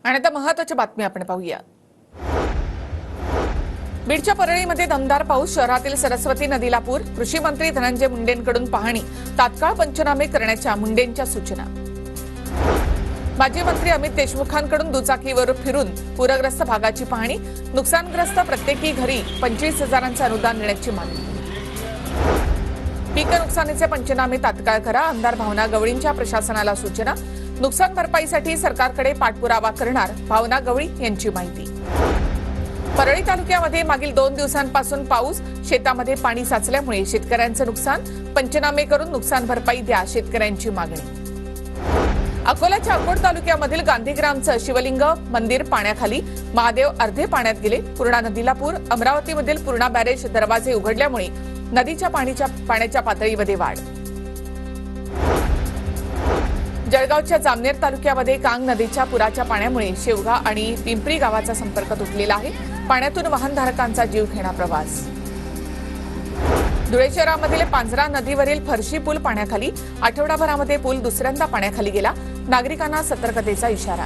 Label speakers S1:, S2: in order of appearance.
S1: आणि आता महत्त्वाची बातमी आपण पाहूया। बीडच्या परळीमध्ये दमदार पाऊस, शहरातील सरस्वती नदीला पूर, कृषी मंत्री धनंजय मुंडेंकडून पाहणी, तात्काळ पंचनामे करण्याच्या मुंडेंच्या सूचना। माजी मंत्री अमित देशमुखांकडून दुचाकीवर फिरून पूरग्रस्त भागाची पाहणी, नुकसानग्रस्त प्रत्येकी घरी 25,000चे अनुदान देण्याची मागणी। पीक नुकसानीचे पंचनामे तात्काळ करा, आमदार भावना गवळींच्या प्रशासनाला सूचना। नुकसान भरपाईसाठी सरकारकडे पाठपुरावा करणार, भावना गवळी यांची माहिती। परळी तालुक्यामध्ये मागील 2 दिवसांपासून पाऊस, शेतामध्ये पाणी साचल्यामुळे शेतकऱ्यांचे नुकसान, पंचनामे करून नुकसान भरपाई द्या, शेतकऱ्यांची मागणी। अकोल्याच्या अकोट तालुक्यामधील गांधीग्रामचं शिवलिंग मंदिर पाण्याखाली, महादेव अर्धे पाण्यात गेले, पूर्णा नदीला पूर। अमरावतीमधील पूर्णा बॅरेज दरवाजे उघडल्यामुळे नदीच्या पाण्याच्या पातळीमध्ये वाढ। जळगावच्या जामनेर तालुक्यामध्ये कांग नदीच्या पुराच्या पाण्यामुळे शेवगा आणि पिंपरी गावाचा संपर्क तुटलेला आहे, पाण्यातून वाहनधारकांचा जीवघेणा प्रवास। धुळे शहरामधील पांझरा नदीवरील फरशी पूल पाण्याखाली, आठवडाभरामध्ये पूल दुसऱ्यांदा पाण्याखाली गेला, नागरिकांना सतर्कतेचा इशारा।